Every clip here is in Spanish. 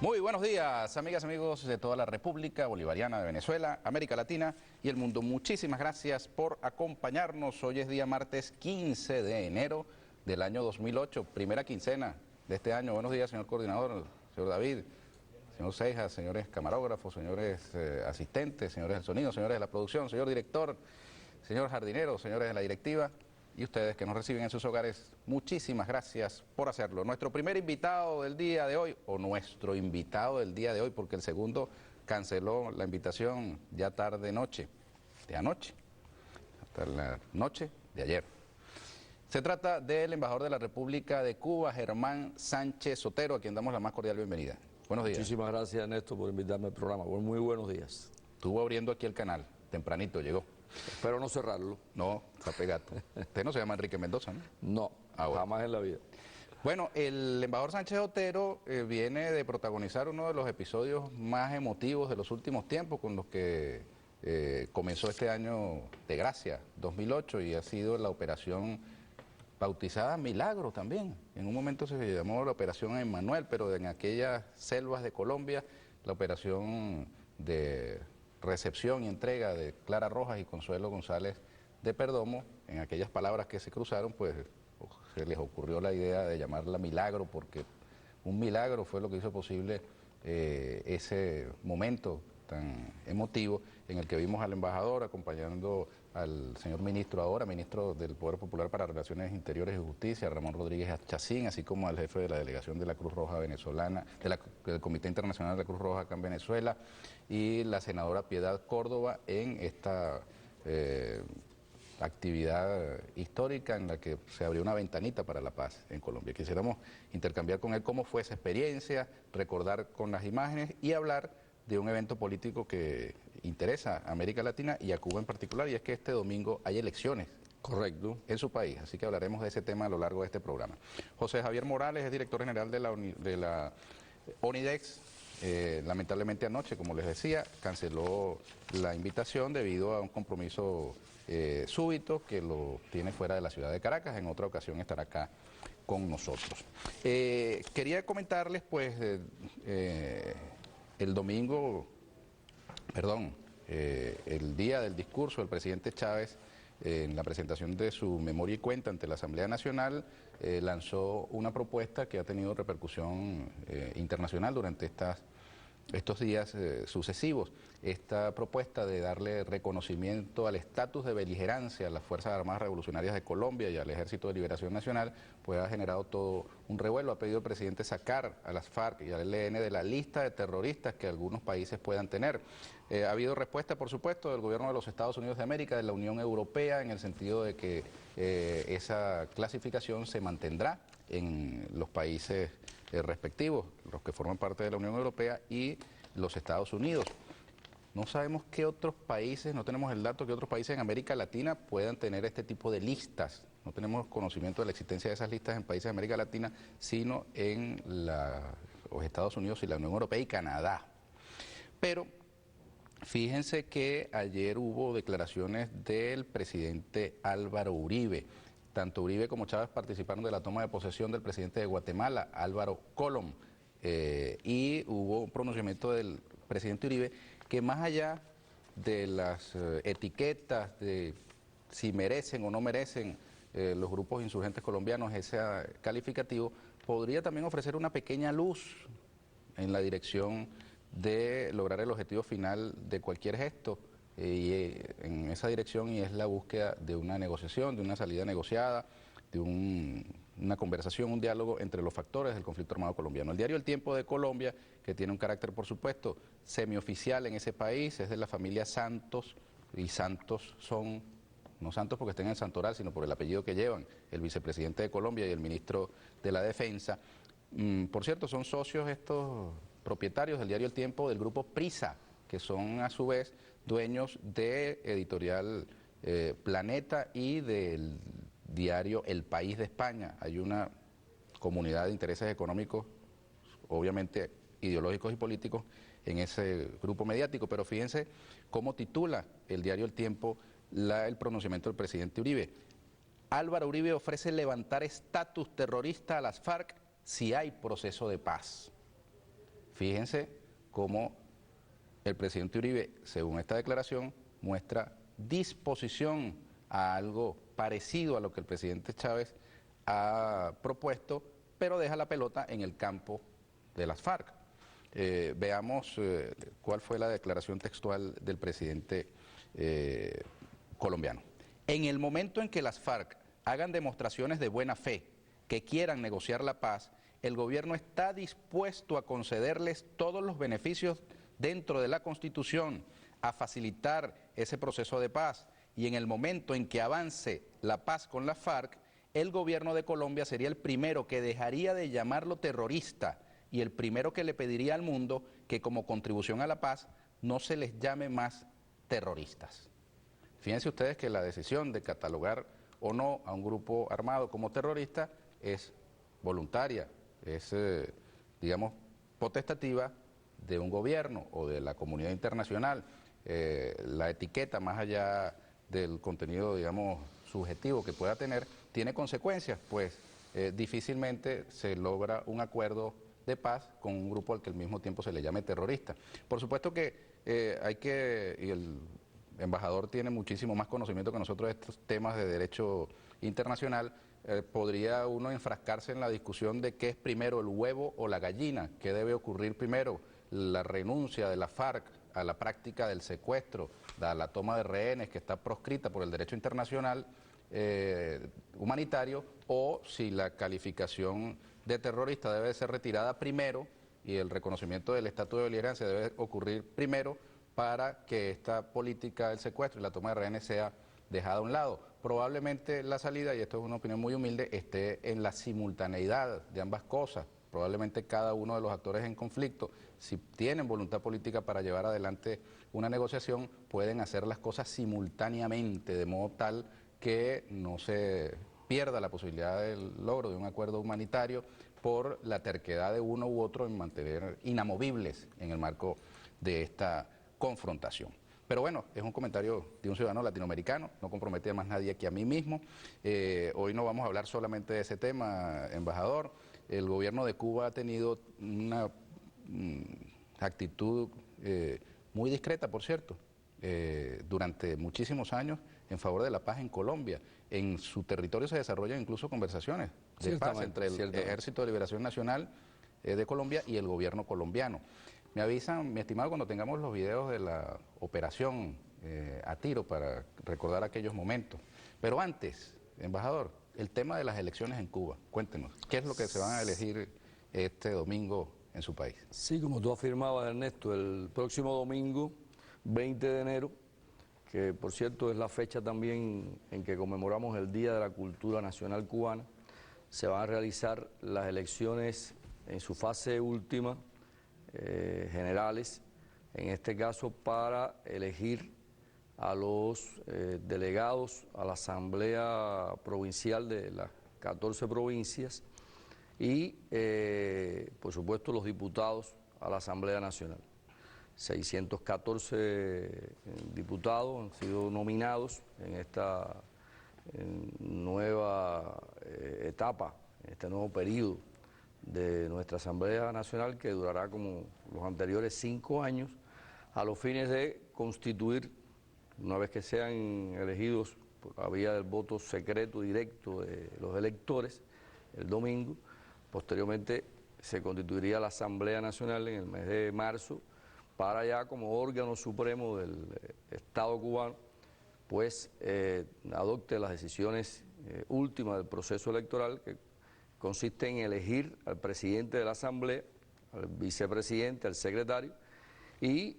Muy buenos días, amigas y amigos de toda la República Bolivariana de Venezuela, América Latina y el mundo. Muchísimas gracias por acompañarnos. Hoy es día martes 15 de enero del año 2008, primera quincena de este año. Buenos días, señor coordinador, señor David, señor Cejas, señores camarógrafos, señores asistentes, señores del sonido, señores de la producción, señor director, señor jardinero, señores de la directiva. Y ustedes que nos reciben en sus hogares, muchísimas gracias por hacerlo. Nuestro primer invitado del día de hoy, o nuestro invitado del día de hoy, porque el segundo canceló la invitación ya tarde noche, de anoche, hasta la noche de ayer. Se trata del embajador de la República de Cuba, Germán Sánchez Sotero, a quien damos la más cordial bienvenida. Buenos días. Muchísimas gracias, Ernesto, por invitarme al programa. Muy buenos días. Estuvo abriendo aquí el canal, tempranito llegó. Espero no cerrarlo. No, está pegado. Usted no se llama Enrique Mendoza, ¿no? No, bueno. Jamás en la vida. Bueno, el embajador Sánchez Sotero viene de protagonizar uno de los episodios más emotivos de los últimos tiempos con los que comenzó este año de gracia, 2008, y ha sido la operación bautizada Milagro también. En un momento se llamó la operación Emmanuel, pero en aquellas selvas de Colombia, la operación de recepción y entrega de Clara Rojas y Consuelo González de Perdomo, en aquellas palabras que se cruzaron, pues se les ocurrió la idea de llamarla Milagro, porque un milagro fue lo que hizo posible ese momento tan emotivo en el que vimos al embajador acompañando al señor ministro ahora, ministro del Poder Popular para Relaciones Interiores y Justicia, Ramón Rodríguez Chacín, así como al jefe de la delegación de la Cruz Roja venezolana, del Comité Internacional de la Cruz Roja acá en Venezuela, y la senadora Piedad Córdoba en esta actividad histórica en la que se abrió una ventanita para la paz en Colombia. Quisiéramos intercambiar con él cómo fue esa experiencia, recordar con las imágenes y hablar de un evento político que interesa a América Latina y a Cuba en particular, y es que este domingo hay elecciones. Correcto. En su país, así que hablaremos de ese tema a lo largo de este programa. José Javier Morales es director general de la ONIDEX. Lamentablemente anoche, como les decía, canceló la invitación debido a un compromiso súbito que lo tiene fuera de la ciudad de Caracas. En otra ocasión estará acá con nosotros. Quería comentarles, pues, el domingo, el día del discurso del presidente Chávez, en la presentación de su memoria y cuenta ante la Asamblea Nacional, lanzó una propuesta que ha tenido repercusión internacional durante estos días sucesivos. Esta propuesta de darle reconocimiento al estatus de beligerancia a las Fuerzas Armadas Revolucionarias de Colombia y al Ejército de Liberación Nacional, pues ha generado todo un revuelo. Ha pedido el presidente sacar a las FARC y al ELN de la lista de terroristas que algunos países puedan tener. Ha habido respuesta, por supuesto, del gobierno de los Estados Unidos de América, de la Unión Europea, en el sentido de que esa clasificación se mantendrá en los países respectivos, los que forman parte de la Unión Europea y los Estados Unidos. No sabemos qué otros países, no tenemos el dato que otros países en América Latina puedan tener este tipo de listas. No tenemos conocimiento de la existencia de esas listas en países de América Latina, sino en los Estados Unidos y la Unión Europea y Canadá. Pero fíjense que ayer hubo declaraciones del presidente Álvaro Uribe. Tanto Uribe como Chávez participaron de la toma de posesión del presidente de Guatemala, Álvaro Colom, y hubo un pronunciamiento del presidente Uribe que, más allá de las etiquetas de si merecen o no merecen los grupos insurgentes colombianos ese calificativo, podría también ofrecer una pequeña luz en la dirección de lograr el objetivo final de cualquier gesto, y en esa dirección, y es la búsqueda de una negociación, de una salida negociada, de una conversación, un diálogo entre los factores del conflicto armado colombiano. El diario El Tiempo de Colombia, que tiene un carácter, por supuesto, semioficial en ese país, es de la familia Santos, y Santos son, no Santos porque estén en el Santoral, sino por el apellido que llevan, el vicepresidente de Colombia y el ministro de la Defensa. Por cierto, son socios estos propietarios del diario El Tiempo del grupo Prisa, que son a su vez dueños de Editorial Planeta y del diario El País de España. Hay una comunidad de intereses económicos, obviamente ideológicos y políticos, en ese grupo mediático, pero fíjense cómo titula el diario El Tiempo el pronunciamiento del presidente Uribe. Álvaro Uribe ofrece levantar estatus terrorista a las FARC si hay proceso de paz. Fíjense cómo el presidente Uribe, según esta declaración, muestra disposición a algo parecido a lo que el presidente Chávez ha propuesto, pero deja la pelota en el campo de las FARC. Veamos cuál fue la declaración textual del presidente colombiano. En el momento en que las FARC hagan demostraciones de buena fe, que quieran negociar la paz, el gobierno está dispuesto a concederles todos los beneficios dentro de la Constitución, a facilitar ese proceso de paz, y en el momento en que avance la paz con la FARC, el gobierno de Colombia sería el primero que dejaría de llamarlo terrorista y el primero que le pediría al mundo que como contribución a la paz no se les llame más terroristas. Fíjense ustedes que la decisión de catalogar o no a un grupo armado como terrorista es voluntaria, es, digamos, potestativa de un gobierno o de la comunidad internacional. La etiqueta, más allá del contenido, digamos, subjetivo que pueda tener, tiene consecuencias, pues difícilmente se logra un acuerdo de paz con un grupo al que al mismo tiempo se le llame terrorista. Por supuesto que y el embajador tiene muchísimo más conocimiento que nosotros de estos temas de derecho internacional. Podría uno enfrascarse en la discusión de qué es primero, el huevo o la gallina, qué debe ocurrir primero, la renuncia de la FARC a la práctica del secuestro, a la toma de rehenes que está proscrita por el derecho internacional humanitario, o si la calificación de terrorista debe ser retirada primero y el reconocimiento del estatus de beligerancia debe ocurrir primero para que esta política del secuestro y la toma de rehenes sea dejada a un lado. Probablemente la salida, y esto es una opinión muy humilde, esté en la simultaneidad de ambas cosas. Probablemente cada uno de los actores en conflicto, si tienen voluntad política para llevar adelante una negociación, pueden hacer las cosas simultáneamente, de modo tal que no se pierda la posibilidad del logro de un acuerdo humanitario por la terquedad de uno u otro en mantener inamovibles en el marco de esta confrontación. Pero bueno, es un comentario de un ciudadano latinoamericano, no compromete a más nadie que a mí mismo. Hoy no vamos a hablar solamente de ese tema, embajador. El gobierno de Cuba ha tenido una actitud muy discreta, por cierto, durante muchísimos años en favor de la paz en Colombia. En su territorio se desarrollan incluso conversaciones de paz entre el Ejército de Liberación Nacional de Colombia y el gobierno colombiano. Me avisan, mi estimado, cuando tengamos los videos de la operación a tiro para recordar aquellos momentos. Pero antes, embajador, el tema de las elecciones en Cuba, cuéntenos, ¿qué es lo que se van a elegir este domingo en su país? Sí, como tú afirmabas, Ernesto, el próximo domingo, 20 de enero, que por cierto es la fecha también en que conmemoramos el Día de la Cultura Nacional Cubana, se van a realizar las elecciones en su fase última, generales, en este caso para elegir a los delegados a la Asamblea Provincial de las 14 provincias y, por supuesto, los diputados a la Asamblea Nacional. 614 diputados han sido nominados en esta nueva etapa, en este nuevo periodo de nuestra Asamblea Nacional, que durará como los anteriores 5 años, a los fines de constituir, una vez que sean elegidos por la vía del voto secreto directo de los electores, el domingo, posteriormente se constituiría la Asamblea Nacional en el mes de marzo, para ya como órgano supremo del Estado cubano, pues adopte las decisiones últimas del proceso electoral, que consiste en elegir al presidente de la Asamblea, al vicepresidente, al secretario y,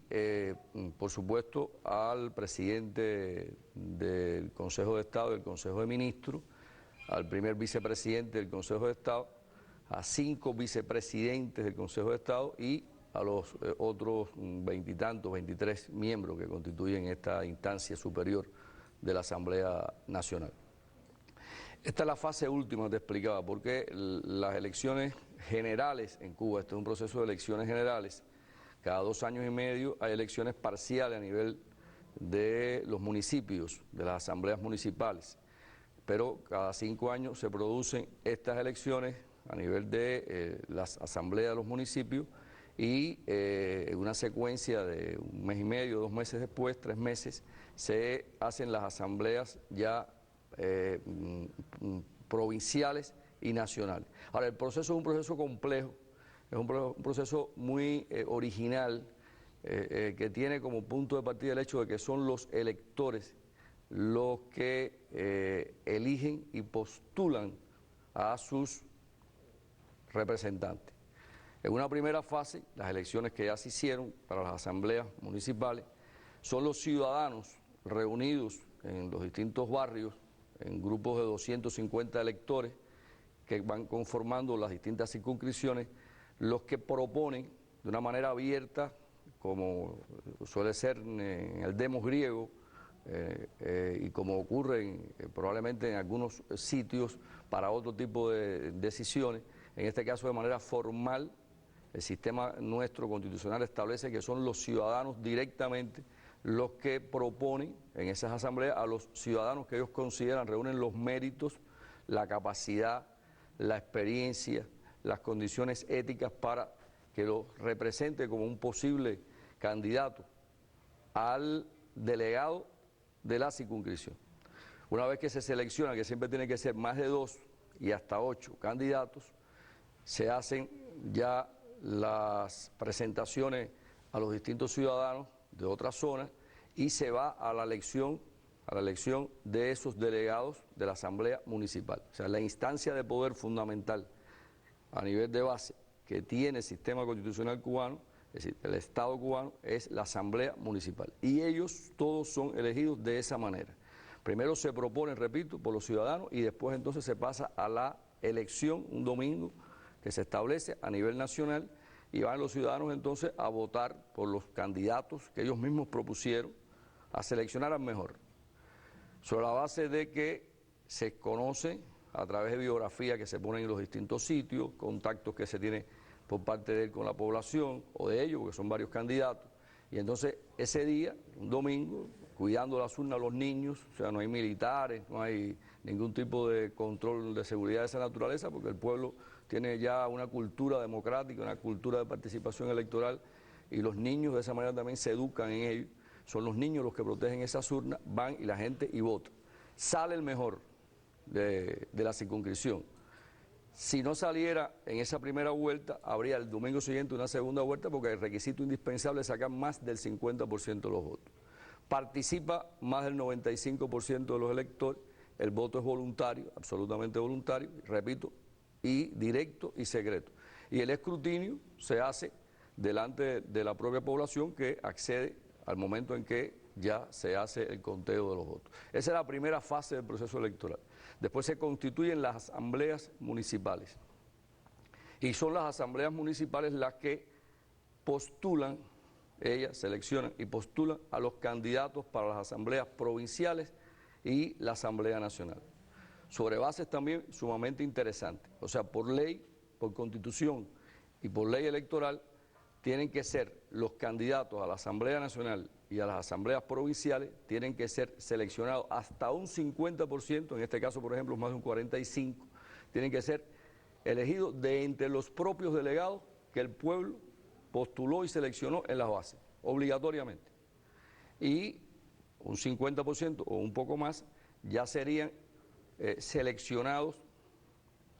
por supuesto, al presidente del Consejo de Estado y del Consejo de Ministros, al primer vicepresidente del Consejo de Estado, a 5 vicepresidentes del Consejo de Estado y a los otros 20 y tantos, 23 miembros que constituyen esta instancia superior de la Asamblea Nacional. Esta es la fase última, te explicaba, porque las elecciones generales en Cuba, este es un proceso de elecciones generales, cada 2 años y medio hay elecciones parciales a nivel de los municipios, de las asambleas municipales, pero cada 5 años se producen estas elecciones a nivel de las asambleas de los municipios y en una secuencia de un mes y medio, 2 meses después, 3 meses, se hacen las asambleas ya provinciales y nacionales. Ahora, el proceso es un proceso complejo, es un proceso muy original, que tiene como punto de partida el hecho de que son los electores los que eligen y postulan a sus representantes. En una primera fase, las elecciones que ya se hicieron para las asambleas municipales, son los ciudadanos reunidos en los distintos barrios, en grupos de 250 electores que van conformando las distintas circunscripciones, los que proponen de una manera abierta, como suele ser en el demos griego, y como ocurre probablemente en algunos sitios para otro tipo de decisiones, en este caso de manera formal. El sistema nuestro constitucional establece que son los ciudadanos directamente los que proponen en esas asambleas a los ciudadanos que ellos consideran reúnen los méritos, la capacidad, la experiencia, las condiciones éticas para que los represente como un posible candidato al delegado de la circunscripción. Una vez que se selecciona, que siempre tiene que ser más de 2 y hasta 8 candidatos, se hacen ya las presentaciones a los distintos ciudadanos de otras zonas y se va a la elección de esos delegados de la Asamblea Municipal. O sea, la instancia de poder fundamental a nivel de base que tiene el sistema constitucional cubano, es decir, el Estado cubano, es la Asamblea Municipal. Y ellos todos son elegidos de esa manera. Primero se proponen, repito, por los ciudadanos y después entonces se pasa a la elección un domingo que se establece a nivel nacional y van los ciudadanos entonces a votar por los candidatos que ellos mismos propusieron, a seleccionar al mejor, sobre la base de que se conoce a través de biografías que se ponen en los distintos sitios, contactos que se tiene por parte de él con la población o de ellos, porque son varios candidatos, y entonces ese día, un domingo, cuidando las urnas a los niños, o sea, no hay militares, no hay ningún tipo de control de seguridad de esa naturaleza, porque el pueblo tiene ya una cultura democrática, una cultura de participación electoral, y los niños de esa manera también se educan en ello. Son los niños los que protegen esas urnas, van y la gente y vota. Sale el mejor de la circunscripción. Si no saliera en esa primera vuelta, habría el domingo siguiente una segunda vuelta, porque el requisito indispensable es sacar más del 50% de los votos. Participa más del 95% de los electores, el voto es voluntario, absolutamente voluntario, repito, y directo y secreto. Y el escrutinio se hace delante de la propia población que accede al momento en que ya se hace el conteo de los votos. Esa es la primera fase del proceso electoral. Después se constituyen las asambleas municipales. Y son las asambleas municipales las que postulan, ellas seleccionan y postulan a los candidatos para las asambleas provinciales y la Asamblea Nacional. Sobre bases también sumamente interesantes. O sea, por ley, por constitución y por ley electoral, tienen que ser los candidatos a la Asamblea Nacional y a las asambleas provinciales, tienen que ser seleccionados hasta un 50%, en este caso, por ejemplo, más de un 45%, tienen que ser elegidos de entre los propios delegados que el pueblo postuló y seleccionó en las bases, obligatoriamente. Y un 50% o un poco más ya serían seleccionados,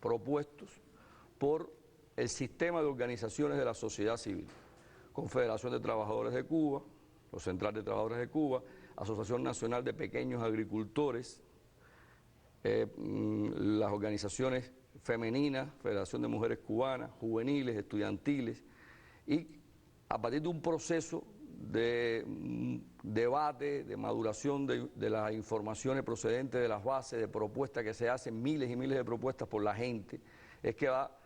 propuestos por el sistema de organizaciones de la sociedad civil, Confederación de Trabajadores de Cuba, los Central de Trabajadores de Cuba, Asociación Nacional de Pequeños Agricultores, las organizaciones femeninas, Federación de Mujeres Cubanas, juveniles, estudiantiles, y a partir de un proceso de debate, de maduración de las informaciones procedentes de las bases, de propuestas que se hacen, miles y miles de propuestas por la gente, es que va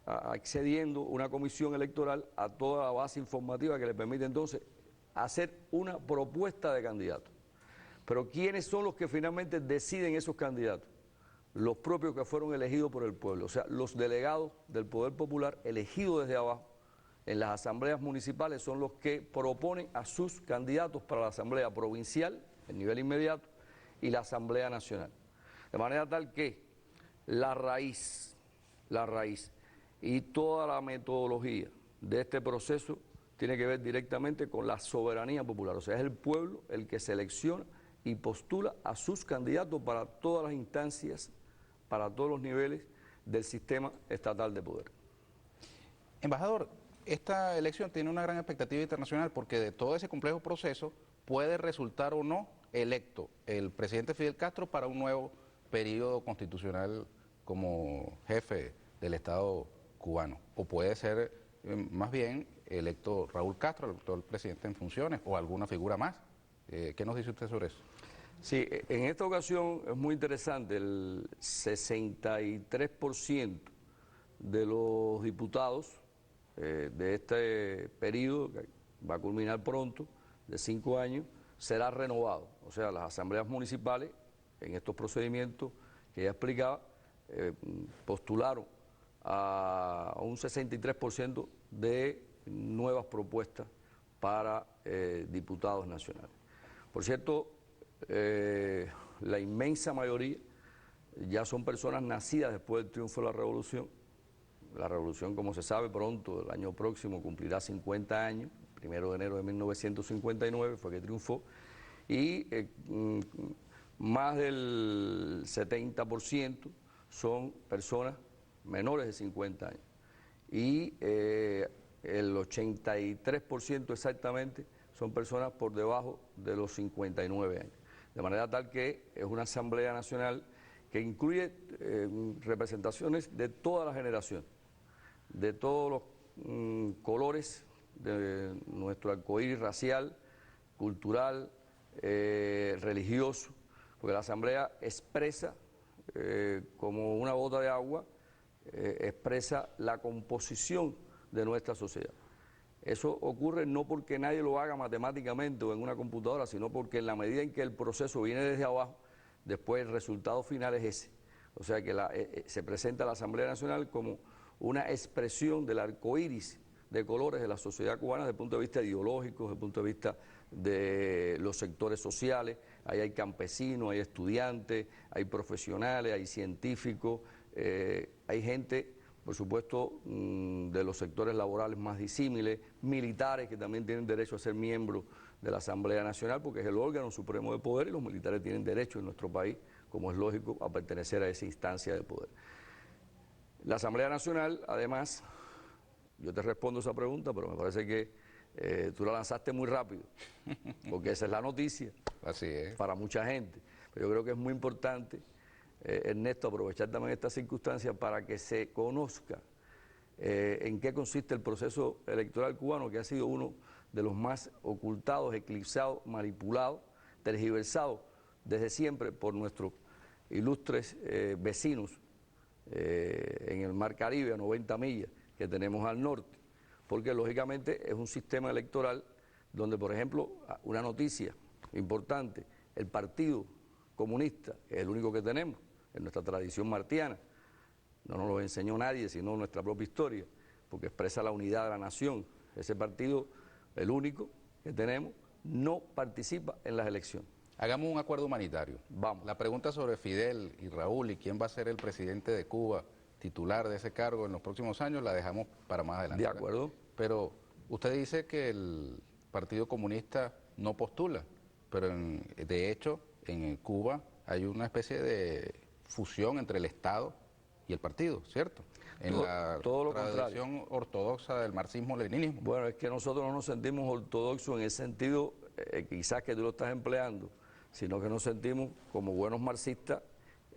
accediendo una comisión electoral a toda la base informativa que le permite entonces hacer una propuesta de candidato. Pero ¿quiénes son los que finalmente deciden esos candidatos? Los propios que fueron elegidos por el pueblo, o sea, los delegados del Poder Popular elegidos desde abajo en las asambleas municipales son los que proponen a sus candidatos para la asamblea provincial, el nivel inmediato, y la asamblea nacional. De manera tal que la raíz y toda la metodología de este proceso tiene que ver directamente con la soberanía popular, o sea, es el pueblo el que selecciona y postula a sus candidatos para todas las instancias, para todos los niveles del sistema estatal de poder. Embajador, esta elección tiene una gran expectativa internacional porque de todo ese complejo proceso puede resultar o no electo el presidente Fidel Castro para un nuevo periodo constitucional como jefe del Estado cubano. O puede ser más bien electo Raúl Castro, el actual presidente en funciones, o alguna figura más. ¿Qué nos dice usted sobre eso? Sí, en esta ocasión es muy interesante, el 63% de los diputados de este periodo, que va a culminar pronto, de 5 años, será renovado. O sea, las asambleas municipales, en estos procedimientos que ya explicaba, postularon a un 63% de nuevas propuestas para diputados nacionales. Por cierto, la inmensa mayoría ya son personas nacidas después del triunfo de la revolución. La revolución, como se sabe, pronto, el año próximo, cumplirá 50 años, 1 de enero de 1959 fue que triunfó, y más del 70% son personas menores de 50 años. Y el 83% exactamente son personas por debajo de los 59 años. De manera tal que es una Asamblea Nacional que incluye representaciones de toda la generación, de todos los colores de nuestro arcoíris racial, cultural, religioso, porque la Asamblea expresa como una gota de agua, expresa la composición de nuestra sociedad. Eso ocurre no porque nadie lo haga matemáticamente o en una computadora, sino porque en la medida en que el proceso viene desde abajo, después el resultado final es ese. O sea que se presenta la Asamblea Nacional como una expresión del arco iris de colores de la sociedad cubana desde el punto de vista ideológico, desde el punto de vista de los sectores sociales. Ahí hay campesinos, hay estudiantes, hay profesionales, hay científicos, hay gente, por supuesto, de los sectores laborales más disímiles, militares que también tienen derecho a ser miembros de la Asamblea Nacional, porque es el órgano supremo de poder y los militares tienen derecho en nuestro país, como es lógico, a pertenecer a esa instancia de poder. La Asamblea Nacional, además, yo te respondo esa pregunta, pero me parece que tú la lanzaste muy rápido, porque esa es la noticia. Así es. Para mucha gente. Pero yo creo que es muy importante, Ernesto, aprovechar también esta circunstancia para que se conozca en qué consiste el proceso electoral cubano, que ha sido uno de los más ocultados, eclipsados, manipulados, tergiversados desde siempre por nuestros ilustres vecinos en el Mar Caribe, a 90 millas que tenemos al norte, porque lógicamente es un sistema electoral donde, por ejemplo, una noticia importante, el Partido Comunista, que es el único que tenemos en nuestra tradición martiana, no nos lo enseñó nadie, sino nuestra propia historia, porque expresa la unidad de la nación. Ese partido, el único que tenemos, no participa en las elecciones. Hagamos un acuerdo humanitario. Vamos. La pregunta sobre Fidel y Raúl y quién va a ser el presidente de Cuba, titular de ese cargo en los próximos años, la dejamos para más adelante. De acuerdo. Pero usted dice que el Partido Comunista no postula, pero de hecho en Cuba hay una especie de fusión entre el Estado y el partido, ¿cierto? En todo lo tradición ortodoxa del marxismo-leninismo. Bueno, es que nosotros no nos sentimos ortodoxos en el sentido, quizás que tú lo estás empleando, sino que nos sentimos como buenos marxistas,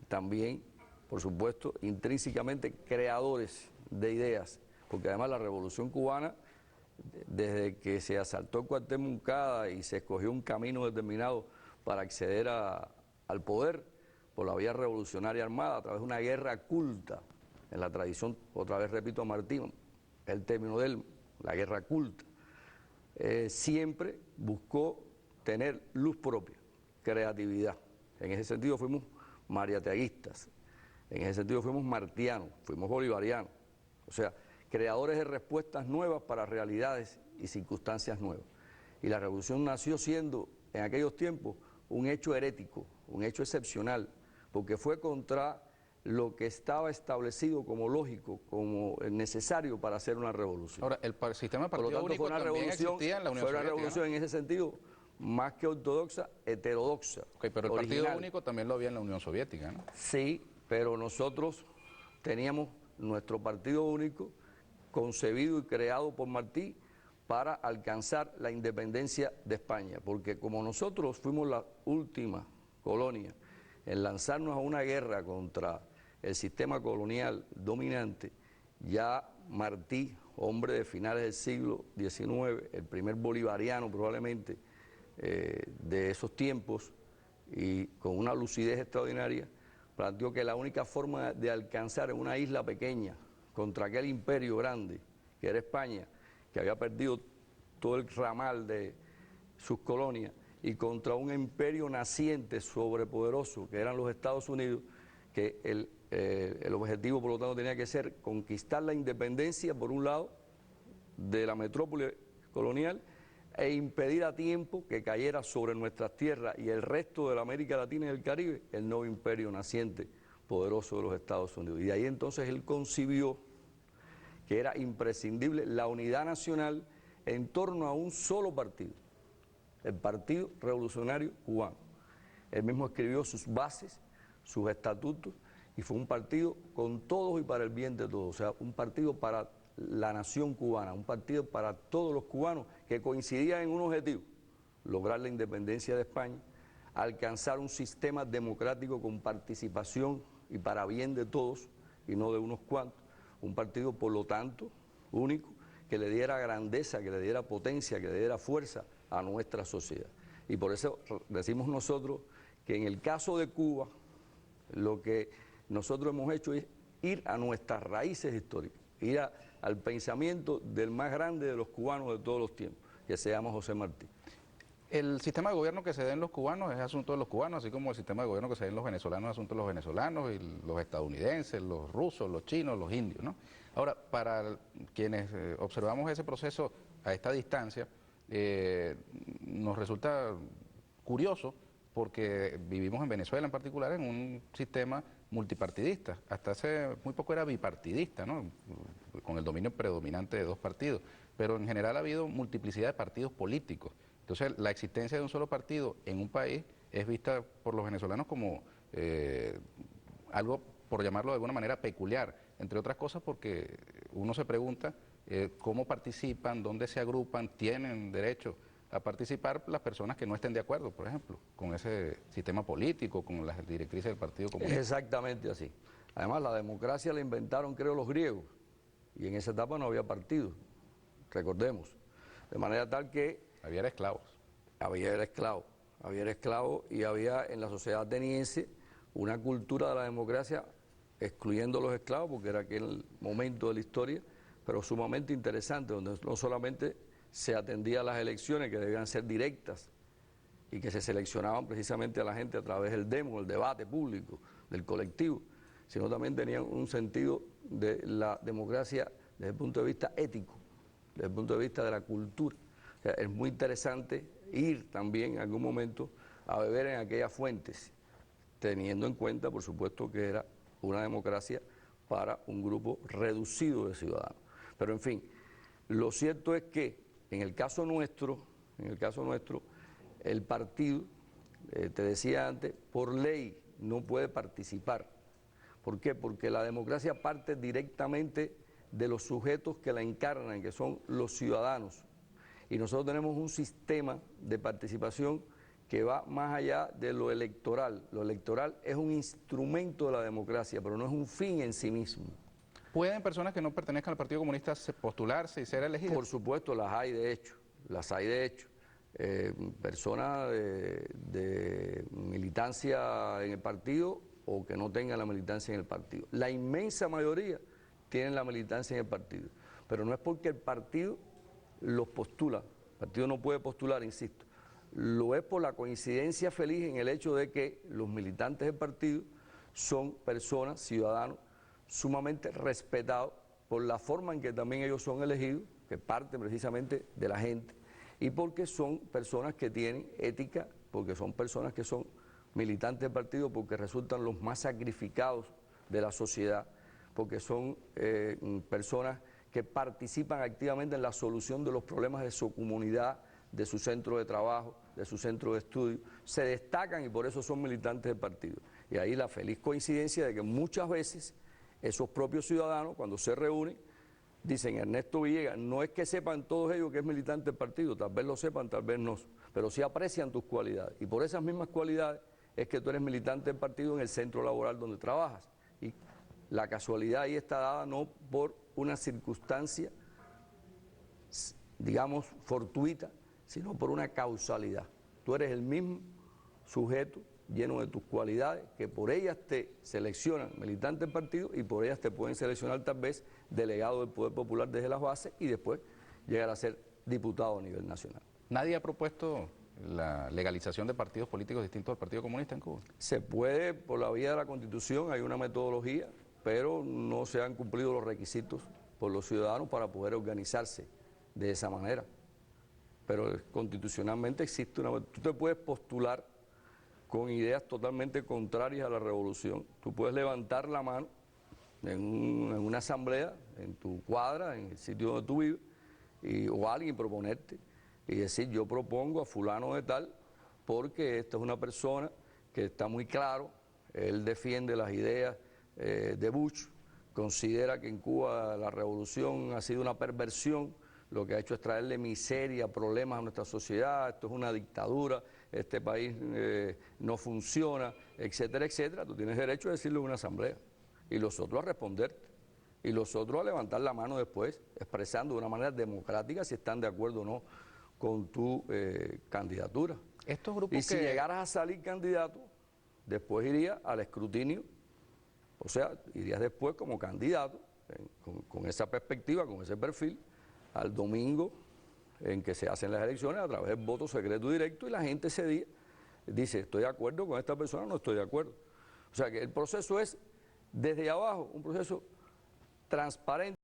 también, por supuesto, intrínsecamente creadores de ideas, porque además la Revolución Cubana, desde que se asaltó el cuartel Moncada y se escogió un camino determinado para acceder al poder por la vía revolucionaria armada, a través de una guerra culta, en la tradición, otra vez repito a Martín, el término de él, la guerra culta, siempre buscó tener luz propia, creatividad. En ese sentido fuimos mariateaguistas, en ese sentido fuimos martianos, fuimos bolivarianos, o sea, creadores de respuestas nuevas para realidades y circunstancias nuevas. Y la revolución nació siendo, en aquellos tiempos, un hecho herético, un hecho excepcional, porque fue contra lo que estaba establecido como lógico, como necesario para hacer una revolución. Ahora, el sistema de Por lo partido tanto, único fue una también revolución, existía en la Unión fue una Soviética, revolución ¿no? en ese sentido más que ortodoxa, heterodoxa, Ok, pero el original. partido único también lo había en la Unión Soviética, ¿no? Sí, pero nosotros teníamos nuestro partido único concebido y creado por Martí para alcanzar la independencia de España, porque como nosotros fuimos la última colonia en lanzarnos a una guerra contra el sistema colonial dominante, ya Martí, hombre de finales del siglo XIX, el primer bolivariano probablemente de esos tiempos, y con una lucidez extraordinaria, planteó que la única forma de alcanzar en una isla pequeña contra aquel imperio grande, que era España, que había perdido todo el ramal de sus colonias, y contra un imperio naciente, sobrepoderoso, que eran los Estados Unidos, que el objetivo, por lo tanto, tenía que ser conquistar la independencia, por un lado, de la metrópoli colonial, e impedir a tiempo que cayera sobre nuestras tierras y el resto de la América Latina y el Caribe el nuevo imperio naciente poderoso de los Estados Unidos. Y de ahí entonces él concibió que era imprescindible la unidad nacional en torno a un solo partido, el Partido Revolucionario Cubano. Él mismo escribió sus bases, sus estatutos, y fue un partido con todos y para el bien de todos, o sea, un partido para la nación cubana, un partido para todos los cubanos que coincidían en un objetivo: lograr la independencia de España, alcanzar un sistema democrático con participación y para bien de todos y no de unos cuantos, un partido por lo tanto único que le diera grandeza, que le diera potencia, que le diera fuerza a nuestra sociedad. Y por eso decimos nosotros que en el caso de Cuba lo que nosotros hemos hecho es ir a nuestras raíces históricas, ir al pensamiento del más grande de los cubanos de todos los tiempos, que se llama José Martí. El sistema de gobierno que se da en los cubanos es asunto de los cubanos, así como el sistema de gobierno que se da en los venezolanos es asunto de los venezolanos, y los estadounidenses, los rusos, los chinos, los indios, ¿no? Ahora, para quienes observamos ese proceso a esta distancia, nos resulta curioso porque vivimos en Venezuela en particular en un sistema multipartidista. Hasta hace muy poco era bipartidista, ¿no? Con el dominio predominante de dos partidos, pero en general ha habido multiplicidad de partidos políticos. Entonces, la existencia de un solo partido en un país es vista por los venezolanos como algo, por llamarlo de alguna manera, peculiar, entre otras cosas porque uno se pregunta cómo participan, dónde se agrupan, tienen derecho a participar las personas que no estén de acuerdo, por ejemplo, con ese sistema político, con las directrices del Partido Comunista. Exactamente así. Además, la democracia la inventaron, creo, los griegos, y en esa etapa no había partido, recordemos. De manera tal que Había esclavos. había esclavos y había en la sociedad ateniense una cultura de la democracia, excluyendo a los esclavos, porque era aquel momento de la historia, pero sumamente interesante, donde no solamente se atendía a las elecciones, que debían ser directas, y que se seleccionaban precisamente a la gente a través del demo, el debate público, del colectivo, sino también tenían un sentido de la democracia desde el punto de vista ético, desde el punto de vista de la cultura. O sea, es muy interesante ir también en algún momento a beber en aquellas fuentes, teniendo en cuenta, por supuesto, que era una democracia para un grupo reducido de ciudadanos. Pero en fin, lo cierto es que en el caso nuestro, el partido, te decía antes, por ley no puede participar. ¿Por qué? Porque la democracia parte directamente de los sujetos que la encarnan, que son los ciudadanos. Y nosotros tenemos un sistema de participación que va más allá de lo electoral. Lo electoral es un instrumento de la democracia, pero no es un fin en sí mismo. ¿Pueden personas que no pertenezcan al Partido Comunista postularse y ser elegidas? Por supuesto, las hay de hecho, personas de militancia en el partido o que no tengan la militancia en el partido. La inmensa mayoría tienen la militancia en el partido, pero no es porque el partido los postula, el partido no puede postular, insisto, lo es por la coincidencia feliz en el hecho de que los militantes del partido son personas, ciudadanos, sumamente respetados por la forma en que también ellos son elegidos, que parte precisamente de la gente, y porque son personas que tienen ética, porque son personas que son militantes del partido, porque resultan los más sacrificados de la sociedad, porque son personas que participan activamente en la solución de los problemas de su comunidad, de su centro de trabajo, de su centro de estudio, se destacan y por eso son militantes del partido. Y ahí la feliz coincidencia de que muchas veces esos propios ciudadanos, cuando se reúnen, dicen: Ernesto Villegas, no es que sepan todos ellos que es militante del partido, tal vez lo sepan, tal vez no, pero sí aprecian tus cualidades. Y por esas mismas cualidades es que tú eres militante del partido en el centro laboral donde trabajas. Y la casualidad ahí está dada no por una circunstancia, digamos, fortuita, sino por una causalidad. Tú eres el mismo sujeto lleno de tus cualidades, que por ellas te seleccionan militante del partido y por ellas te pueden seleccionar tal vez delegado del Poder Popular desde las bases y después llegar a ser diputado a nivel nacional. ¿Nadie ha propuesto la legalización de partidos políticos distintos al Partido Comunista en Cuba? Se puede, por la vía de la Constitución, hay una metodología, pero no se han cumplido los requisitos por los ciudadanos para poder organizarse de esa manera. Pero constitucionalmente existe una... Tú te puedes postular con ideas totalmente contrarias a la revolución. Tú puedes levantar la mano en una asamblea, en tu cuadra, en el sitio donde tú vives, o alguien proponerte y decir: yo propongo a fulano de tal porque esta es una persona que está muy claro, él defiende las ideas de Bush, considera que en Cuba la revolución ha sido una perversión, lo que ha hecho es traerle miseria, problemas a nuestra sociedad, esto es una dictadura, este país no funciona, etcétera, etcétera. Tú tienes derecho a decirlo en una asamblea y los otros a responderte y los otros a levantar la mano después, expresando de una manera democrática si están de acuerdo o no con tu candidatura. Estos grupos y si llegaras a salir candidato, después irías al escrutinio, o sea, irías después como candidato, con esa perspectiva, con ese perfil, al domingo en que se hacen las elecciones a través del voto secreto directo, y la gente ese día dice: estoy de acuerdo con esta persona, no estoy de acuerdo. O sea que el proceso es desde abajo, un proceso transparente.